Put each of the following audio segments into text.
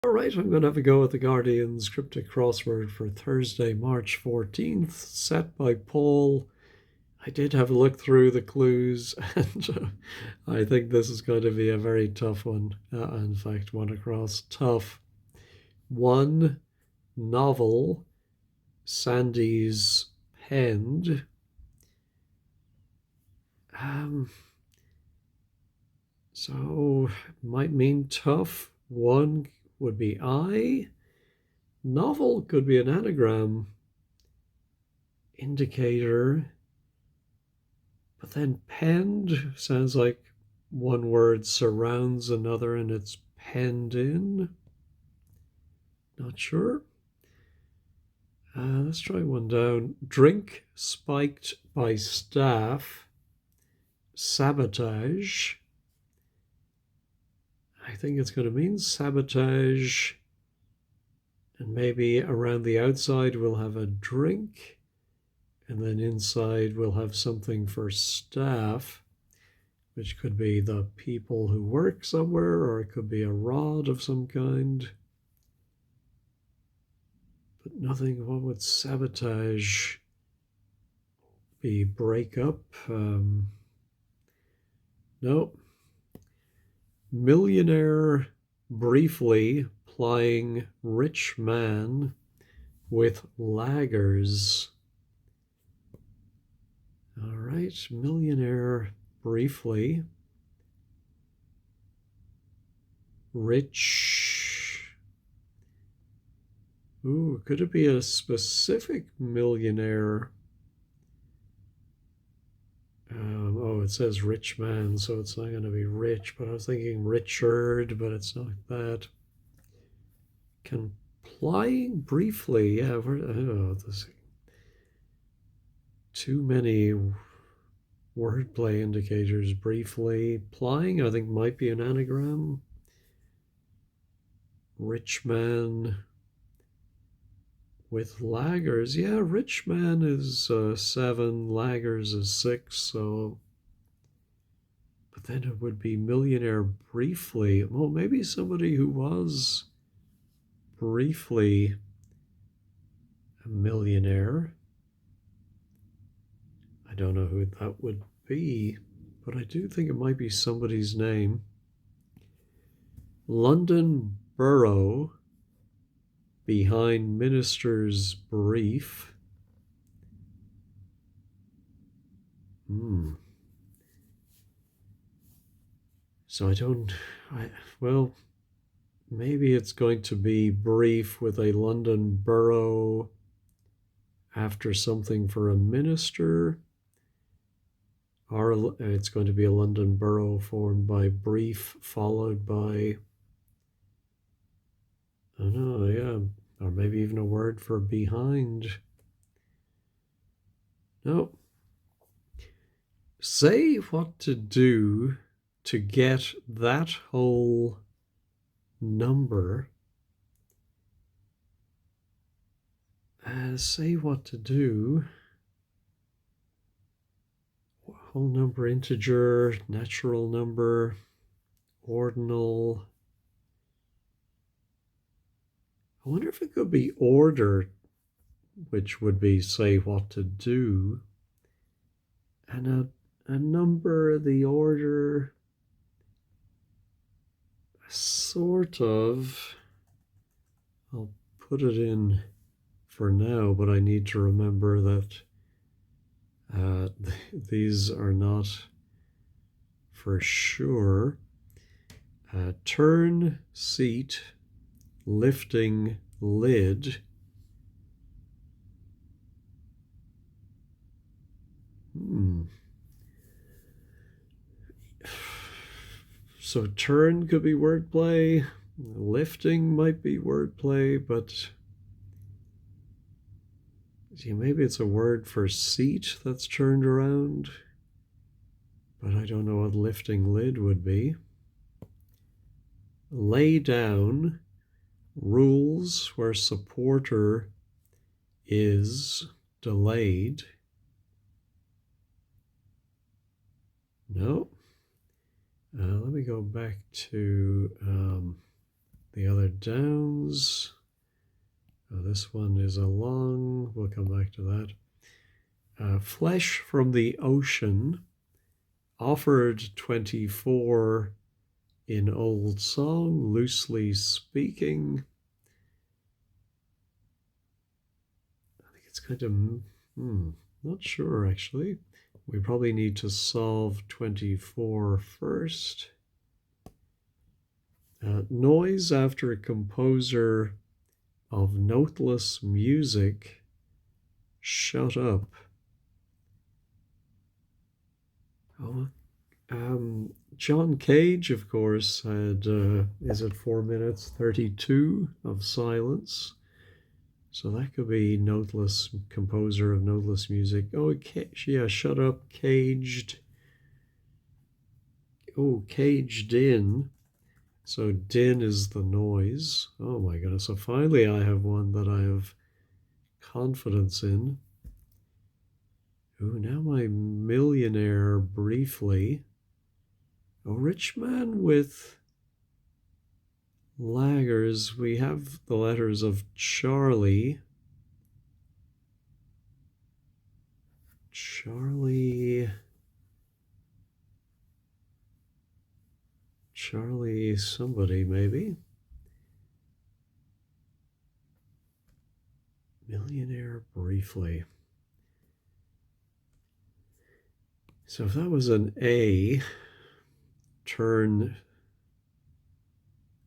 All right, I'm going to have a go at the Guardian's Cryptic Crossword for Thursday, March 14th, set by Paul. I did have a look through the clues, and I think this is going to be a very tough one. In fact, one across tough. One novel, Sandy's penned. So might mean tough. One would be I. Novel could be an anagram. Indicator. But then penned sounds like one word surrounds another and it's penned in. Not sure. Let's try one down. Drink spiked by staff. Sabotage. I think it's going to mean sabotage. And maybe around the outside we'll have a drink. And then inside we'll have something for staff, which could be the people who work somewhere, or it could be a rod of some kind. But nothing, what would sabotage be? Break up? No. Millionaire briefly plying rich man with laggers. All right, millionaire briefly. Rich. Ooh, could it be a specific millionaire? Oh, it says rich man, so it's not going to be rich, but I was thinking Richard, but it's not that. Complying briefly, yeah, too many wordplay indicators. Briefly. Plying, I think, might be an anagram. Rich man with laggers. Yeah, rich man is 7, laggers is 6, so. But then it would be millionaire briefly. Well, maybe somebody who was briefly a millionaire. I don't know who that would be, but I do think it might be somebody's name. London Borough behind minister's brief. So well, maybe it's going to be brief with a London borough after something for a minister. Or it's going to be a London borough formed by brief followed by, I don't know, yeah, or maybe even a word for behind. No. Say what to do to get that whole number. Say what to do. Whole number, integer, natural number, ordinal. I wonder if it could be order, which would be say what to do. And a number, the order, sort of. I'll put it in for now, but I need to remember that these are not for sure. Turn seat, lifting lid. So turn could be wordplay. Lifting might be wordplay, but maybe it's a word for seat that's turned around. But I don't know what lifting lid would be. Lay down, rules where supporter is delayed. No. Let me go back to the other downs. Oh, this one is a long, we'll come back to that. Flesh from the ocean, offered 24 in old song, loosely speaking. I think it's kind of, not sure actually. We probably need to solve 24 first. Noise after a composer of noteless music. Shut up. Oh, John Cage, of course, had, is it 4 minutes 32 of silence? So that could be noteless, composer of noteless music. Oh, yeah, shut up, caged. Oh, caged in. So din is the noise. Oh my goodness. So finally I have one that I have confidence in. Oh, now my millionaire briefly. A rich man with laggers. We have the letters of Charlie. Charlie somebody maybe. Millionaire briefly. So if that was an A, turn.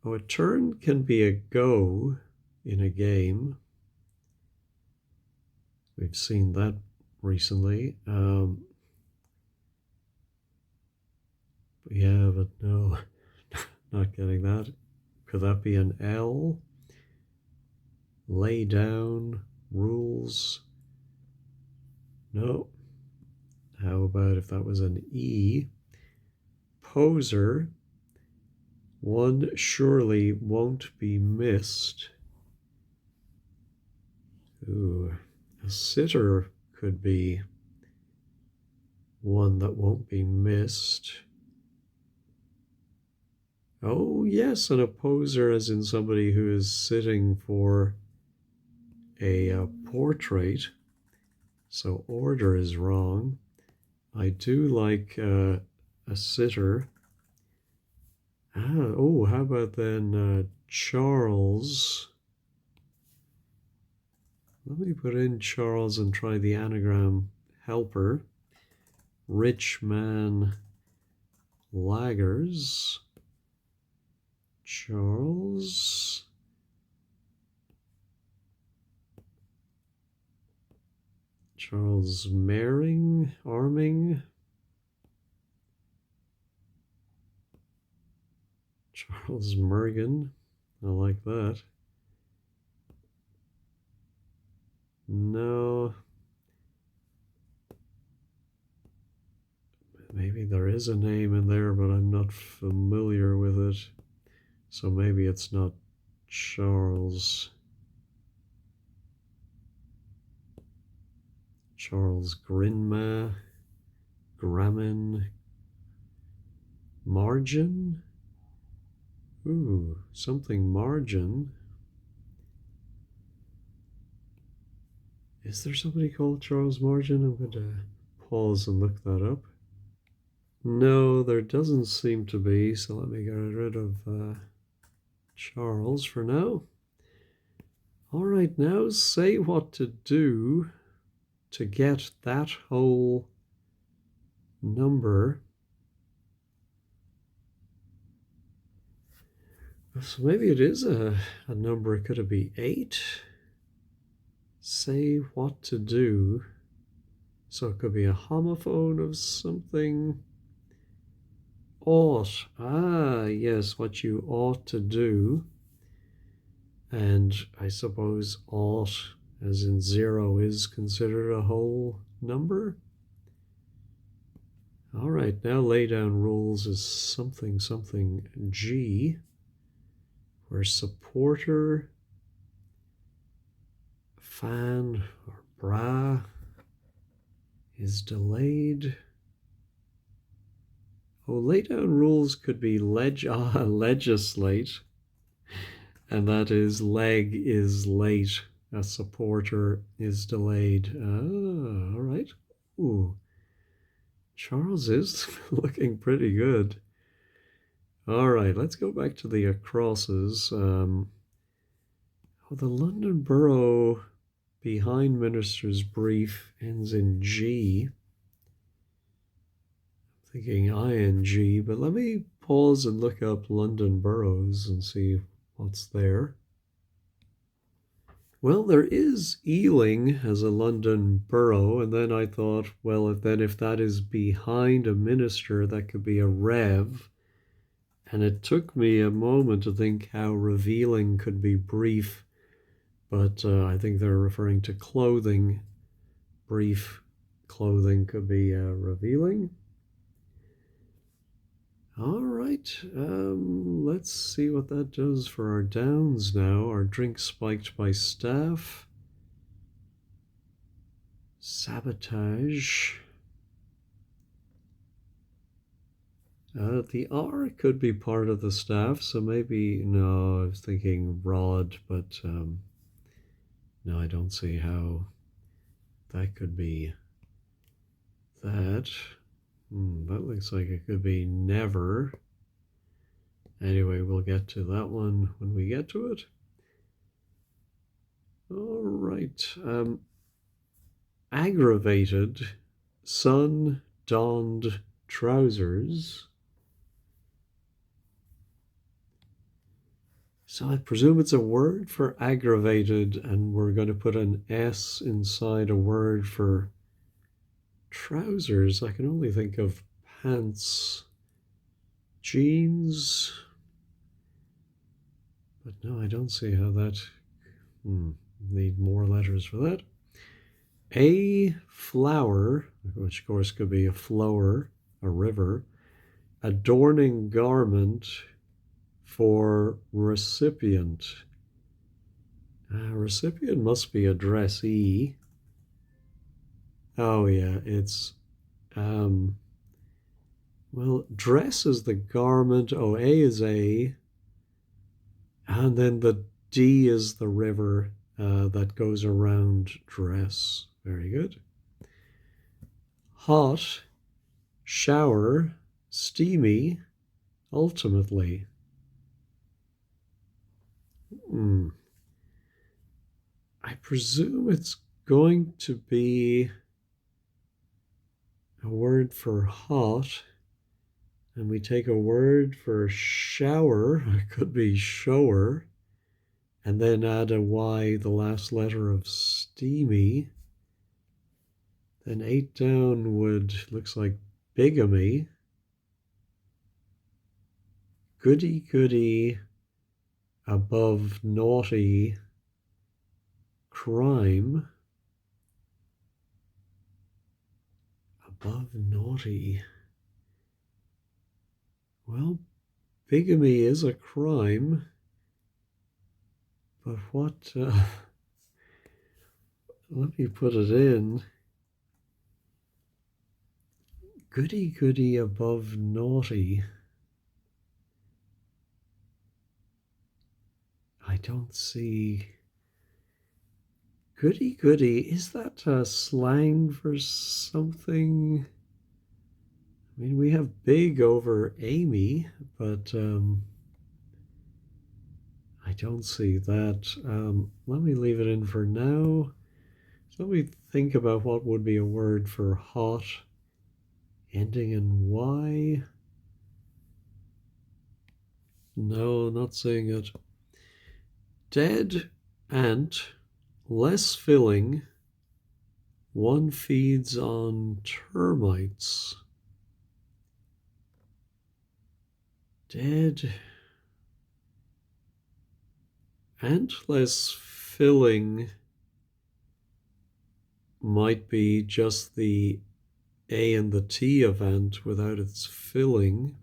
Oh, a turn can be a go in a game. We've seen that recently. Yeah, but no, not getting that. Could that be an L? Lay down, rules. No. How about if that was an E? Poser. One surely won't be missed. Ooh, a sitter could be one that won't be missed. Oh, yes, an opposer, as in somebody who is sitting for a portrait. So order is wrong. I do like a sitter. Oh, how about then Charles? Let me put in Charles and try the anagram helper. Rich man laggers. Charles. Charles Arming. Charles Mergen. I like that. No. Maybe there is a name in there, but I'm not familiar with it. So maybe it's not Charles. Charles Grinma. Gramin. Margin. Ooh, something margin. Is there somebody called Charles Margin? I'm going to pause and look that up. No, there doesn't seem to be, so let me get rid of Charles for now. All right, now say what to do to get that whole number. So maybe it is a number. Could it be 8? Say what to do. So it could be a homophone of something. Ought. Ah, yes, what you ought to do. And I suppose ought, as in 0, is considered a whole number. All right, now lay down rules is something G, where supporter, fan or bra is delayed. Oh, lay down rules could be legislate. And that is leg is late. A supporter is delayed. Ah, all right. Ooh, Charles is looking pretty good. All right, let's go back to the crosses. The London Borough behind Minister's Brief ends in G. I'm thinking ing, but let me pause and look up London boroughs and see what's there. Well, there is Ealing as a London borough, and then I thought, well, if that is behind a minister, that could be a rev. And it took me a moment to think how revealing could be brief, but I think they're referring to clothing. Brief clothing could be revealing. All right, let's see what that does for our downs now. Our drink spiked by staff. Sabotage. The R could be part of the staff, so maybe, no, I was thinking rod, but no, I don't see how that could be that. That looks like it could be never. Anyway, we'll get to that one when we get to it. All right. Aggravated, sun donned trousers. So I presume it's a word for aggravated, and we're going to put an S inside a word for trousers. I can only think of pants, jeans, but no, I don't see how that. Need more letters for that. A flower, which of course could be a flower, a river, adorning garment for recipient. Recipient must be addressee. Oh yeah, it's well, dress is the garment. Oh, A is A, and then the D is the river that goes around dress. Very good. Hot, shower, steamy, ultimately. I presume it's going to be a word for hot, and we take a word for shower, it could be shower, and then add a Y, the last letter of steamy. Then 8 down looks like bigamy. Goody goody, above naughty, crime. Above naughty. Well, bigamy is a crime, but what? Let me put it in. Goody goody above naughty. I don't see. Goody goody, is that a slang for something? I mean, we have big over Amy, but I don't see that. Let me leave it in for now. So let me think about what would be a word for hot ending in Y. No, not seeing it. Dead ant, less filling, one feeds on termites. Dead ant, less filling might be just the A and the T of ant without its filling.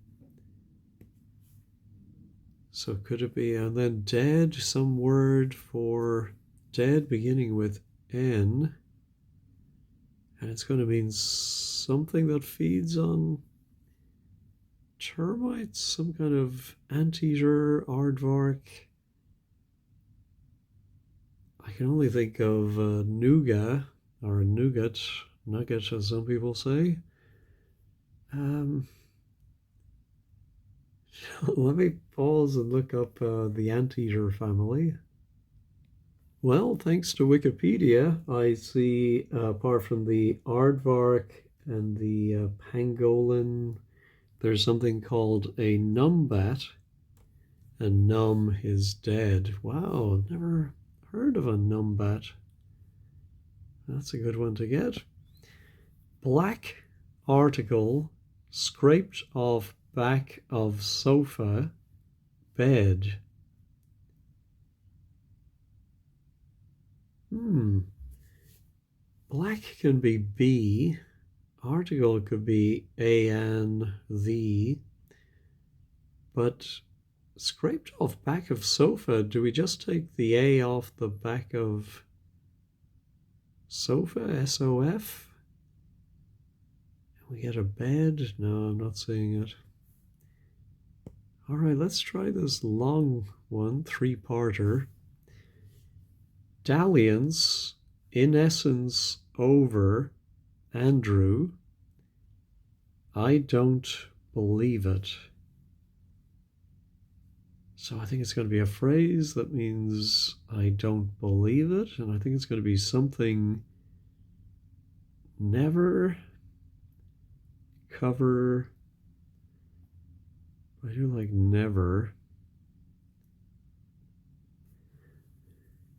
So could it be, and then dead, some word for dead beginning with N, and it's going to mean something that feeds on termites, some kind of anteater, aardvark. can only think of nougat, or nougat, nugget as some people say. Um, let me pause and look up the anteater family. Well, thanks to Wikipedia, I see apart from the aardvark and the pangolin, there's something called a numbat, and num is dead. Wow, I've never heard of a numbat. That's a good one to get. Black article scraped off back of sofa bed. Black can be B. Article could be an, the. But scraped off back of sofa, do we just take the A off the back of sofa, S-O-F? We get a bed? No, I'm not seeing it. All right, let's try this long one, three-parter. Dalliance, in essence, over Andrew. I don't believe it. So I think it's going to be a phrase that means I don't believe it, and I think it's going to be something never cover. I do like never.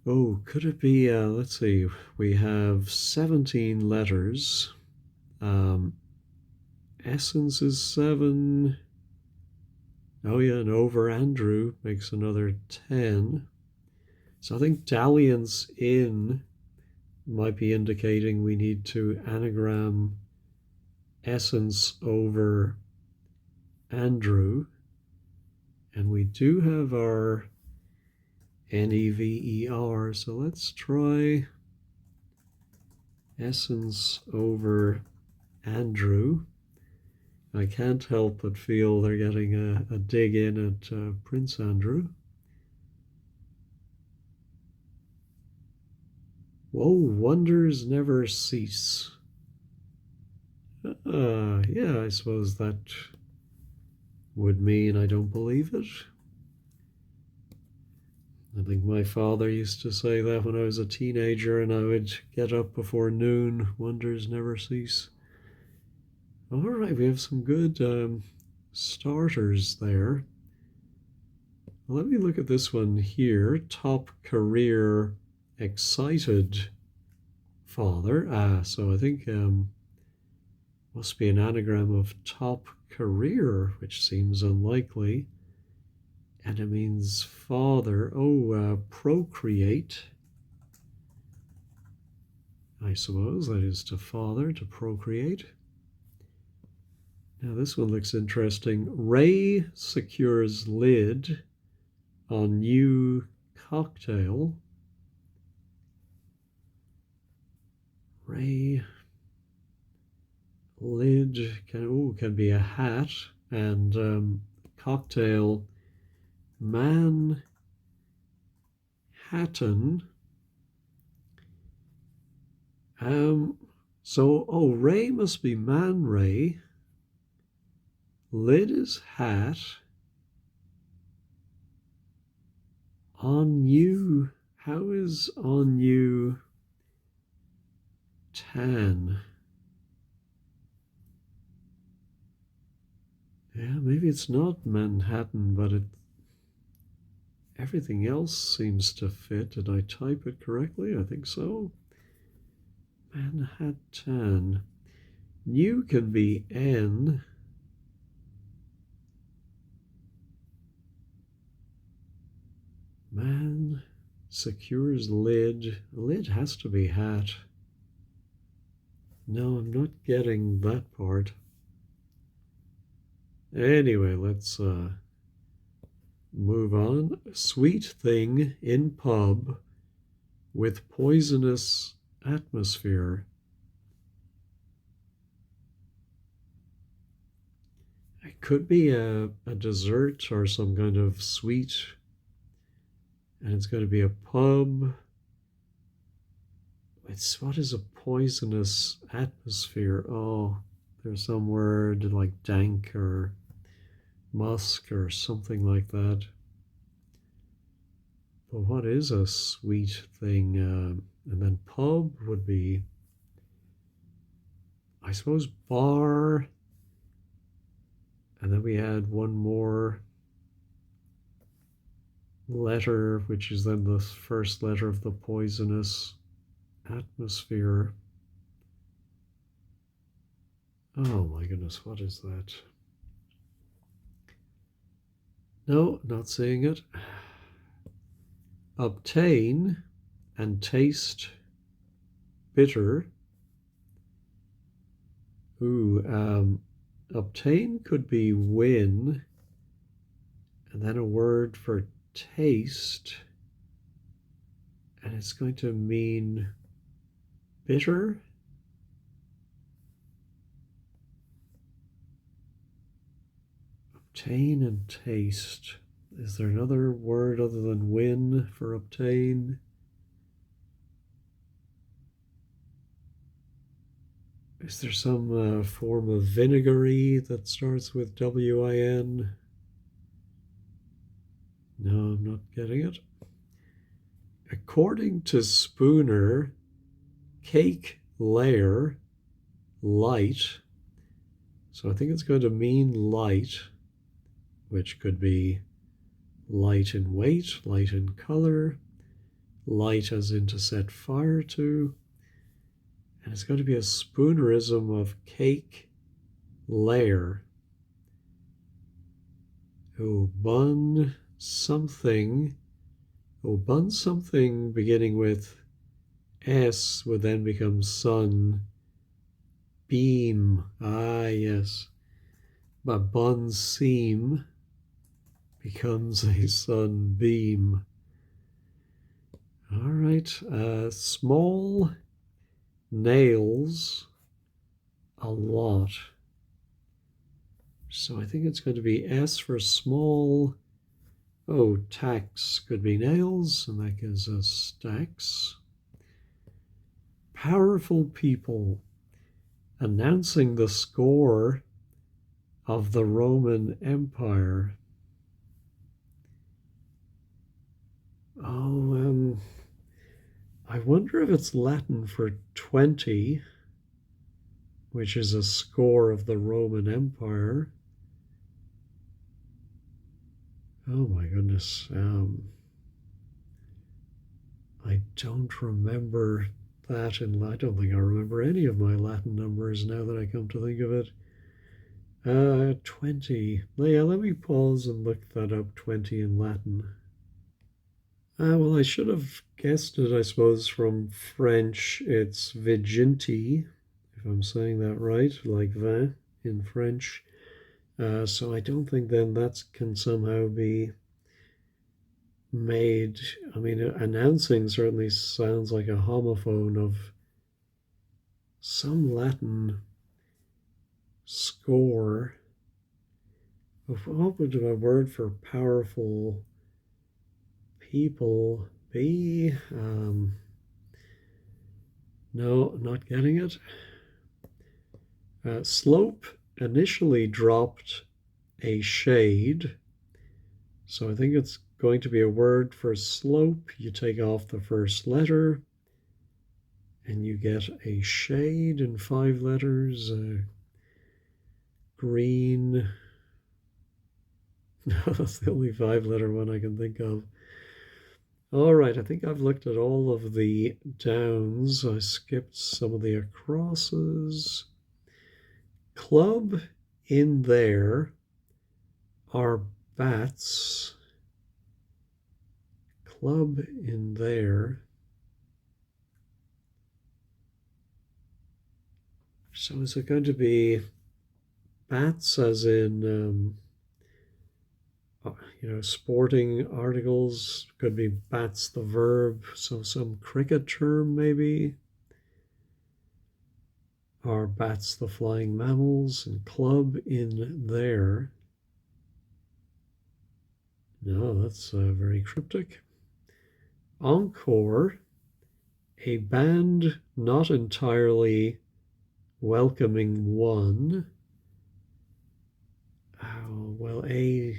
Oh, could it be, let's see, we have 17 letters. Essence is 7. Oh yeah, and over Andrew makes another 10. So I think dalliance in might be indicating we need to anagram essence over Andrew. And we do have our NEVER, so let's try essence over Andrew. I can't help but feel they're getting a dig in at Prince Andrew. Whoa, wonders never cease. Yeah, I suppose that would mean I don't believe it. I think my father used to say that when I was a teenager and I would get up before noon. Wonders never cease. All right, we have some good starters there. Let me look at this one here. Top career excited father. So I think must be an anagram of top career, which seems unlikely. And it means father. Oh, procreate. I suppose that is to father, to procreate. Now this one looks interesting. Ray secures lid on new cocktail. Ray lid can be a hat, and cocktail Manhattan. Ray must be Man Ray. Lid is hat. On you. How is on you tan? Yeah, maybe it's not Manhattan, but everything else seems to fit. Did I type it correctly? I think so. Manhattan. New can be N. Man secures lid. Lid has to be hat. No, I'm not getting that part. Anyway, let's move on. Sweet thing in pub with poisonous atmosphere. It could be a dessert or some kind of sweet, and it's going to be a pub It's what is a poisonous atmosphere? Oh, there's some word like dank or musk or something like that. But what is a sweet thing? And then pub would be, I suppose, bar. And then we add one more letter, which is then the first letter of the poisonous atmosphere. Oh my goodness, what is that? No, not seeing it. Obtain and taste bitter. Ooh, obtain could be win, and then a word for taste, and it's going to mean bitter. Obtain and taste. Is there another word other than win for obtain? Is there some form of vinegary that starts with W-I-N? No, I'm not getting it. According to Spooner, cake layer, light. So I think it's going to mean light, which could be light in weight, light in color, light as in to set fire to. And it's going to be a spoonerism of cake layer. Oh, bun something. Oh, bun something beginning with S would then become sun. Beam. Ah, yes. But bun seam becomes a sunbeam. All right. Small nails a lot. So I think it's going to be S for small. Oh, tax could be nails, and that gives us stacks. Powerful people announcing the score of the Roman Empire. Oh, I wonder if it's Latin for 20, which is a score of the Roman Empire. Oh my goodness. I don't remember that, and I don't think I remember any of my Latin numbers now that I come to think of it. 20. Yeah, let me pause and look that up, 20 in Latin. Well, I should have guessed it, I suppose, from French. It's viginti, if I'm saying that right, like vin in French. So I don't think then that can somehow be made. I mean, announcing certainly sounds like a homophone of some Latin score. What would a word for powerful people be? No, not getting it. Slope initially dropped a shade. So I think it's going to be a word for slope. You take off the first letter and you get a shade in 5 letters. Green. No, that's the only 5-letter one I can think of. All right, I think I've looked at all of the downs. I skipped some of the acrosses. Club in there are bats. Club in there. So is it going to be bats as in, sporting articles? Could be bats the verb, so some cricket term maybe. Are bats the flying mammals? And club in there. No, that's very cryptic. Encore, A band not entirely welcoming one. Oh, well, A,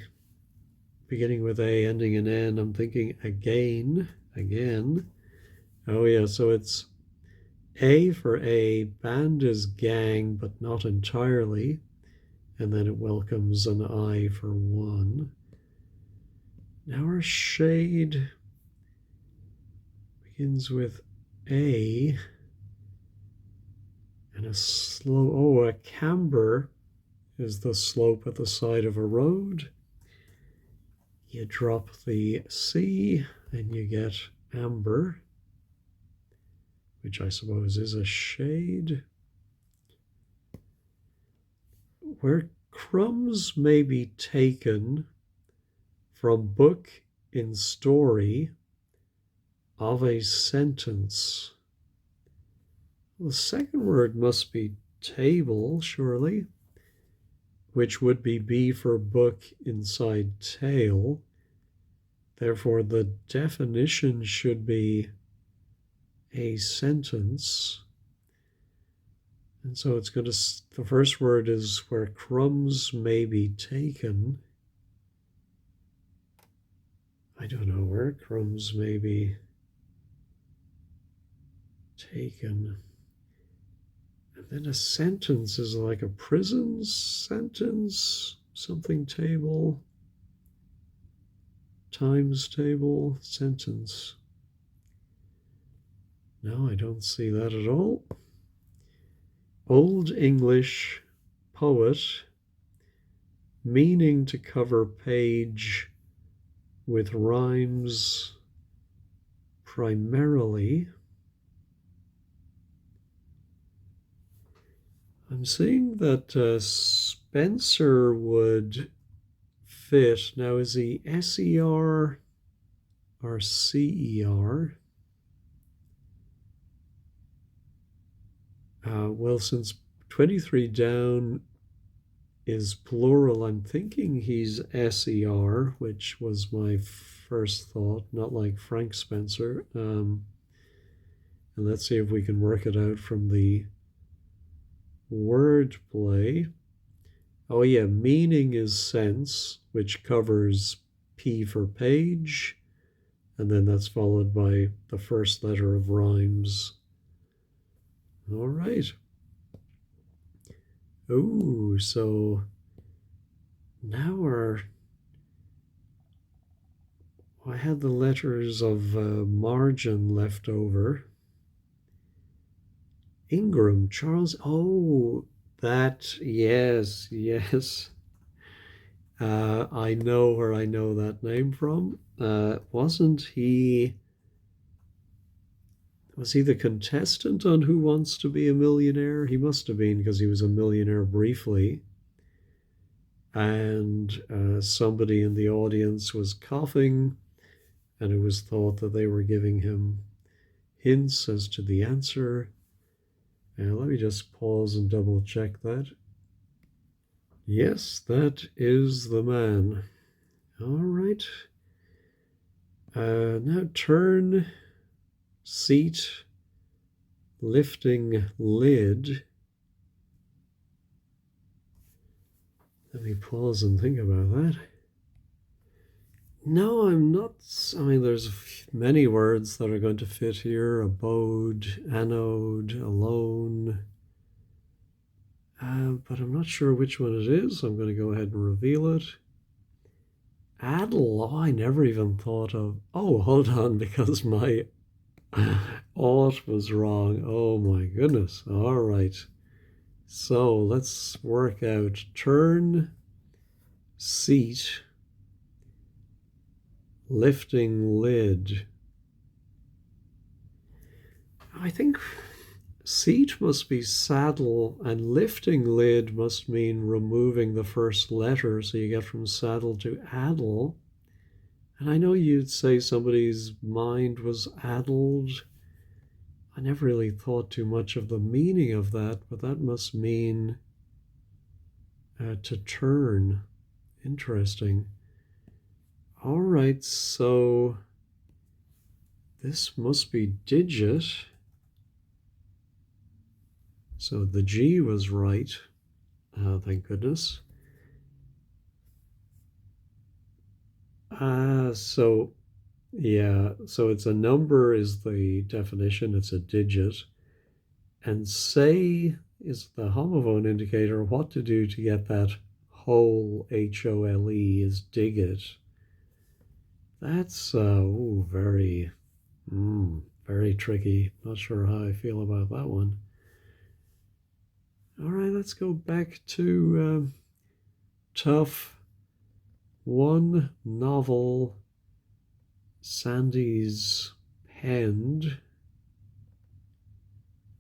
beginning with A, ending in N, I'm thinking again. Oh yeah, so it's A for a band is gang, but not entirely. And then it welcomes an I for one. Now our shade begins with A and a slow, oh, a camber is the slope at the side of a road. You drop the C and you get amber, which I suppose is a shade. Where crumbs may be taken from book in story of a sentence. The second word must be table, surely, which would be B for book inside tail. Therefore, the definition should be a sentence. And so it's going to, the first word is where crumbs may be taken. I don't know where crumbs may be taken. And then a sentence is like a prison sentence, something table, times table, sentence. No, I don't see that at all. Old English poet, meaning to cover page with rhymes primarily. I'm seeing that Spencer would fit. Now, is he SER or CER? Well, since 23 down is plural, I'm thinking he's SER, which was my first thought, not like Frank Spencer. And let's see if we can work it out from the wordplay. Oh yeah, meaning is sense, which covers P for page, and then that's followed by the first letter of rhymes. All right. Oh, so now I had the letters of margin left over. Ingram, Charles, oh, that, yes. I know where I know that name from. Was he the contestant on Who Wants to Be a Millionaire? He must have been, because he was a millionaire briefly. And somebody in the audience was coughing, and it was thought that they were giving him hints as to the answer. And let me just pause and double check that. Yes, that is the man. All right. Now turn, seat, lifting lid. Let me pause and think about that. No, I'm not. I mean, there's many words that are going to fit here. Abode, anode, alone. But I'm not sure which one it is. I'm going to go ahead and reveal it. Addle. Oh, I never even thought of. Oh, hold on, because my ought was wrong. Oh my goodness. All right. So let's work out turn, seat, lifting lid. I think seat must be saddle, and lifting lid must mean removing the first letter, so you get from saddle to addle. And I know you'd say somebody's mind was addled. I never really thought too much of the meaning of that, but that must mean to turn. Interesting. All right, so this must be digit. So the G was right. Thank goodness. So yeah, so it's a number is the definition, it's a digit. And say is the homophone indicator. What to do to get that whole HOLE is dig it. That's very, very tricky. Not sure how I feel about that one. All right, let's go back to tough. One novel Sandy's penned.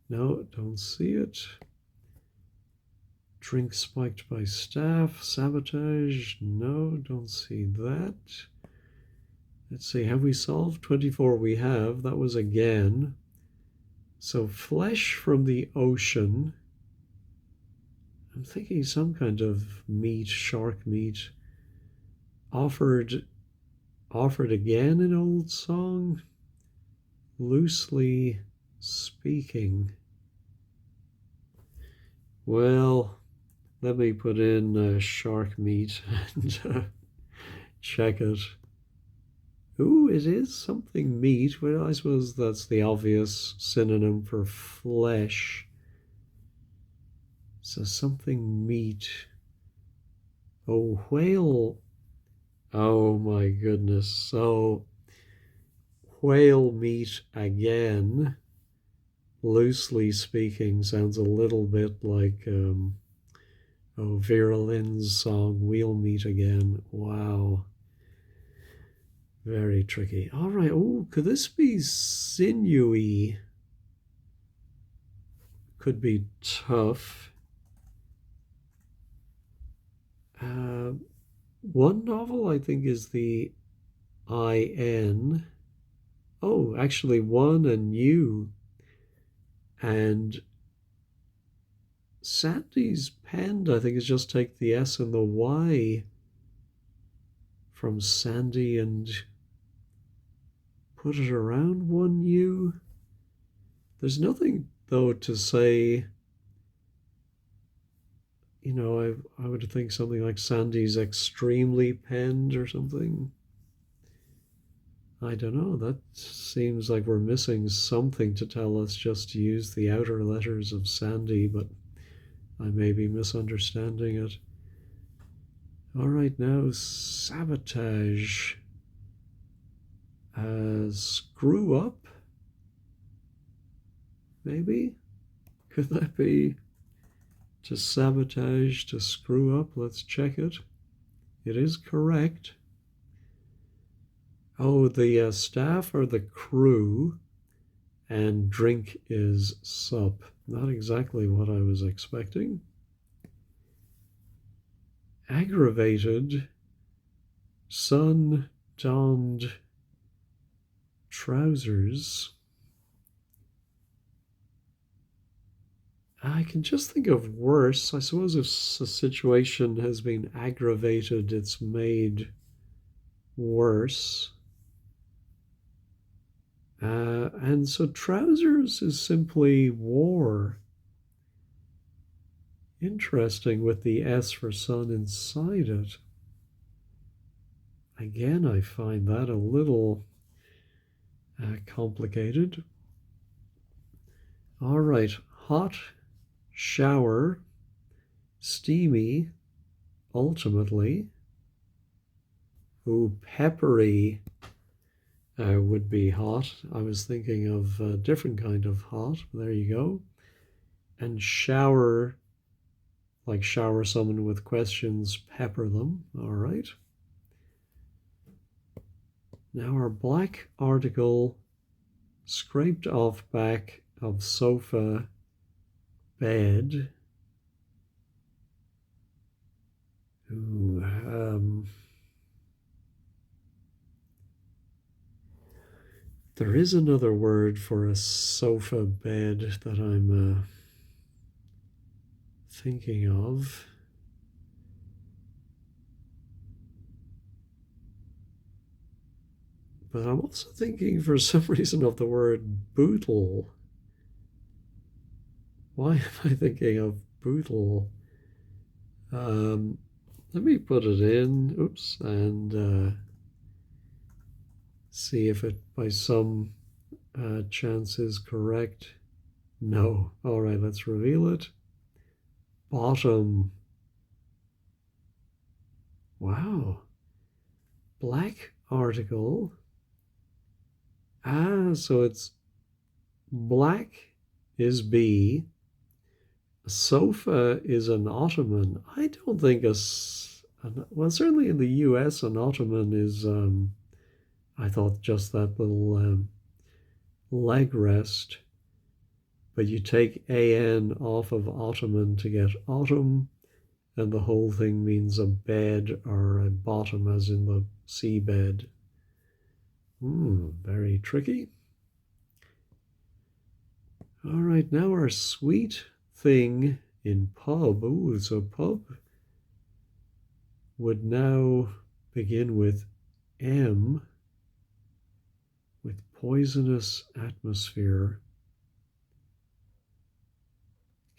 No, don't see it. Drink spiked by staff. Sabotage. No, don't see that. Let's see, have we solved 24? We have. That was again. So flesh from the ocean. I'm thinking some kind of meat, shark meat. Offered again in old song. Loosely speaking. Well, let me put in shark meat and check it. Ooh, it is something meat. Well, I suppose that's the obvious synonym for flesh. So something meat. Oh, whale. Oh my goodness. So whale meat again, loosely speaking, sounds a little bit like Vera Lynn's song Wheel Meat Again. Wow. Very tricky. All right. Oh, could this be sinewy? Could be tough. One novel I think is the IN. Oh, actually one and U. And Sandy's penned, I think, is just take the S and the Y from Sandy and put it around one U. There's nothing, though, to say, you know, I would think something like Sandy's extremely penned or something. I don't know. That seems like we're missing something to tell us just to use the outer letters of Sandy, but I may be misunderstanding it. All right, now sabotage. Screw up, maybe? Could that be to sabotage, to screw up? Let's check it. It is correct. Oh, the staff or the crew, and drink is sup. Not exactly what I was expecting. Aggravated, sun donned trousers. I can just think of worse. I suppose if a situation has been aggravated, it's made worse. And so trousers is simply wore. Interesting with the S for sun inside it. Again, I find that a little complicated. All right, hot, shower, steamy, ultimately. Ooh, peppery would be hot. I was thinking of a different kind of hot. There you go. And shower, like shower someone with questions, pepper them. All right. Now our black article, scraped off back of sofa, bed. Ooh, there is another word for a sofa bed that I'm thinking of. But I'm also thinking for some reason of the word bootle. Why am I thinking of Bootle? Um, Let me put it in. Oops, and see if it by some chance is correct. No. All right, let's reveal it. Bottom. Wow. Black article. Ah, so it's black is B. A sofa is an ottoman. I don't think well, certainly in the US, an ottoman is, I thought just that little leg rest. But you take AN off of ottoman to get autumn, and the whole thing means a bed or a bottom, as in the seabed. Very tricky. All right, now our sweet thing in pub. Ooh, so pub would now begin with M, with poisonous atmosphere.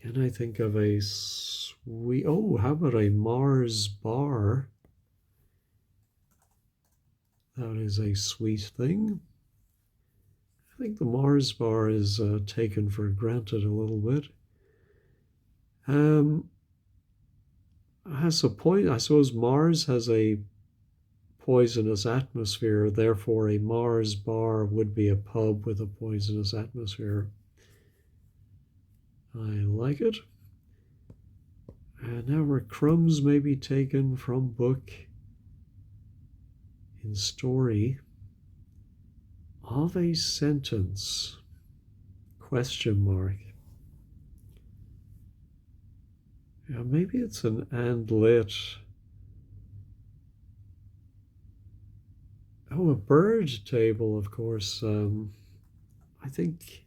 Can I think of a sweet? Oh, how about a Mars bar? That is a sweet thing. I think the Mars bar is taken for granted a little bit. Has a point. I suppose Mars has a poisonous atmosphere, therefore a Mars bar would be a pub with a poisonous atmosphere. I like it. And now where crumbs may be taken from book in story of a sentence, question mark. Yeah, maybe it's an and lit. Oh, a bird table, of course. I think,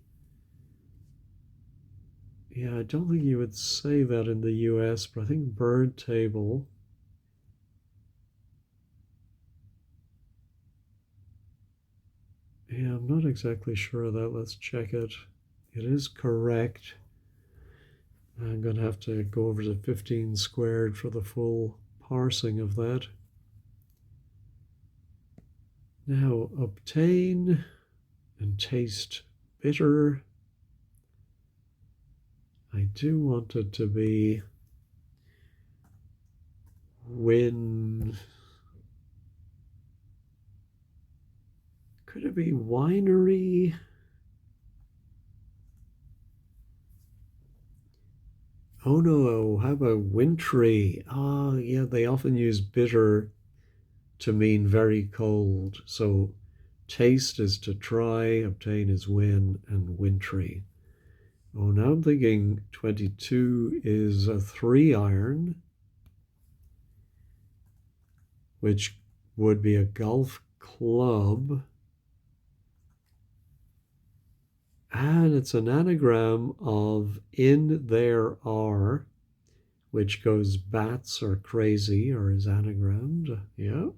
yeah, I don't think you would say that in the US, but I think bird table. Yeah, I'm not exactly sure of that. Let's check it. It is correct. I'm going to have to go over to 15 squared for the full parsing of that. Now, obtain and taste bitter. I do want it to be win. Could it be winery? Oh no, how about wintry? Ah, yeah, they often use bitter to mean very cold. So taste is to try, obtain is win, and wintry. Oh, now I'm thinking 22 is a 3 iron, which would be a golf club. And it's an anagram of in there are, which goes bats are crazy or is anagrammed. Yeah.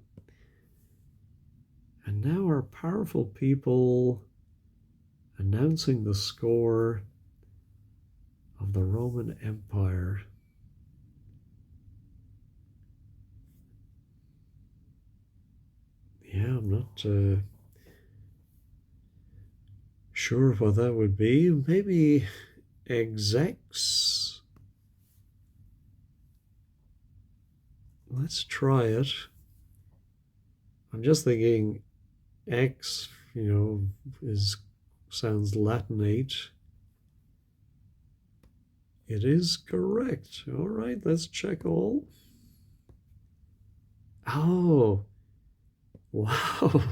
And now our powerful people announcing the score of the Roman Empire. Yeah, I'm not sure what that would be. Maybe execs. Let's try it. I'm just thinking X, sounds Latinate. It is correct. All right, let's check all. Oh, wow.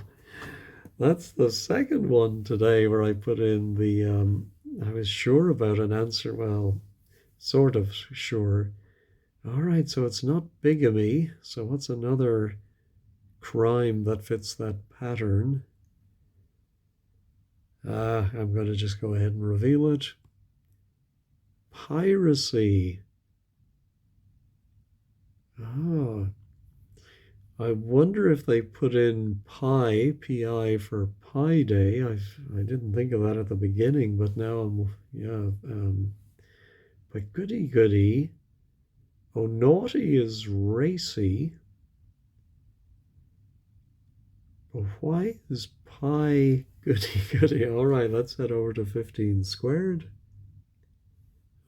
That's the second one today where I put in the, I was sure about an answer. Well, sort of sure. All right, so it's not bigamy. So what's another crime that fits that pattern? I'm going to just go ahead and reveal it. Piracy. Oh, I wonder if they put in pi, pi for Pi Day. I didn't think of that at the beginning, but now I'm, yeah. But goody goody. Oh, naughty is racy. But why is pi goody goody? All right, let's head over to 15 squared.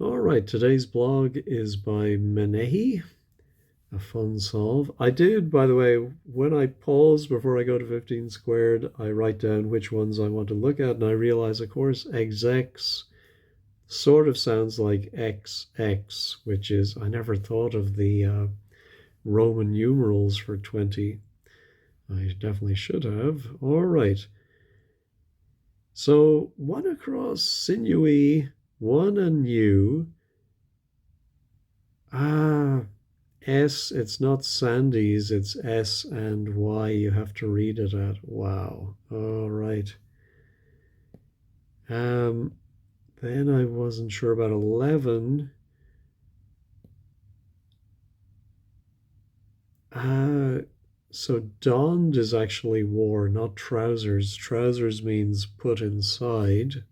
All right, today's blog is by Menehi. A fun solve. I did, by the way, when I pause before I go to 15 squared, I write down which ones I want to look at, and I realize, of course, XX sort of sounds like XX, which is, I never thought of the Roman numerals for 20. I definitely should have. All right. So one across sinewy, one and U. S, it's not Sandy's, it's S and Y. You have to read it at. Wow. All right. Then I wasn't sure about 11. So donned is actually wore, not trousers. Trousers means put inside,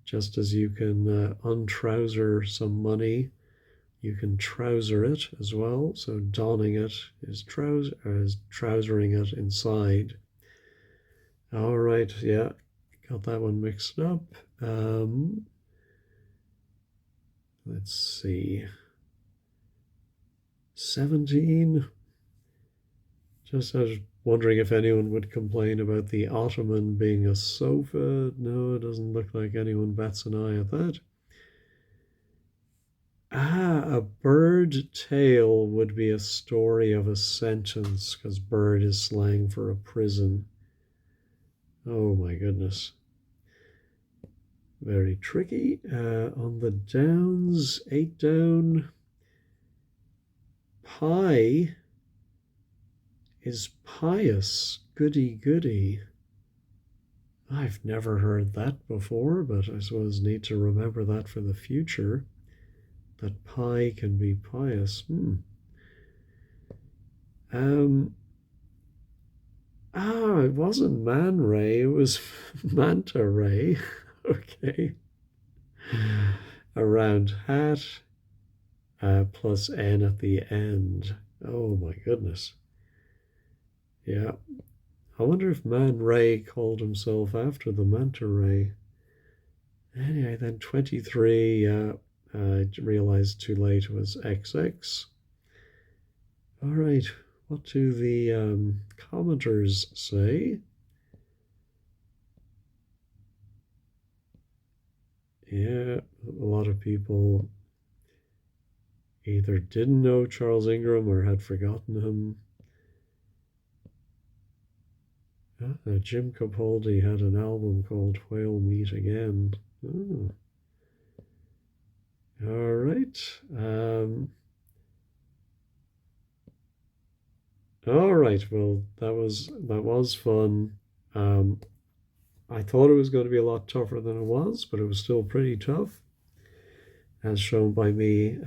just as you can untrouser some money. You can trouser it as well. So donning it is trousering it inside. All right, yeah, got that one mixed up. Let's see. 17. Just I was wondering if anyone would complain about the ottoman being a sofa. No, it doesn't look like anyone bats an eye at that. A bird tale would be a story of a sentence, because bird is slang for a prison. Oh my goodness. Very tricky. On the downs, 8 down. Pi is pious. Goody goody. I've never heard that before, but I suppose need to remember that for the future. That pi can be pious. It wasn't man ray, it was manta ray. Okay. Around hat plus n at the end. Oh my goodness. Yeah. I wonder if Man Ray called himself after the manta ray. Anyway, then 23, I realized too late it was XX. All right, what do the commenters say? Yeah, a lot of people either didn't know Charles Ingram or had forgotten him. Jim Capaldi had an album called Whale Meat Again. Oh. All right. All right. Well, that was fun. I thought it was going to be a lot tougher than it was, but it was still pretty tough, as shown by me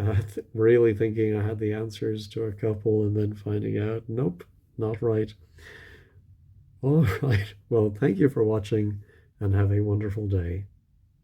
really thinking I had the answers to a couple and then finding out, nope, not right. All right. Well, thank you for watching and have a wonderful day.